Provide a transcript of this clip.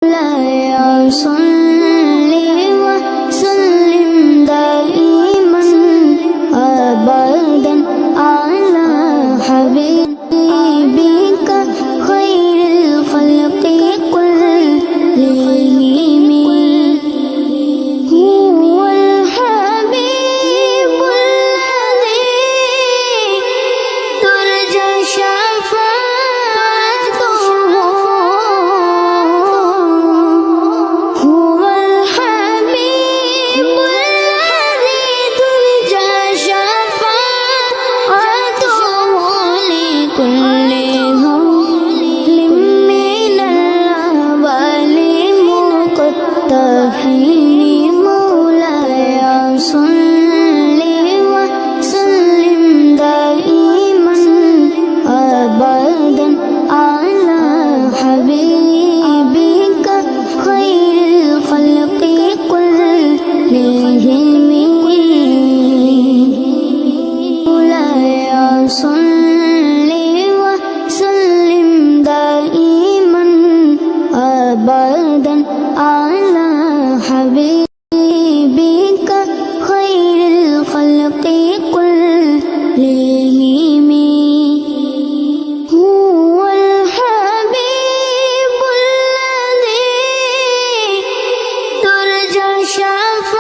مولاي صل وسلم دائما أبدا على حبيبك خير الخلق كلهم. هو الحبيب الذي ترجى شفاعته، هو الحبيب الذي ترجى شفاعته لكل هول من الأهوال مقتحم. مولاي صل وسلم دائما أبدا على حبيبك خير الخلق كلهم. مولاي صل وسلم دائما أبدا على حبيبك خير الخلق كلهم. هو الحبيب الذي ترجى شفاعته،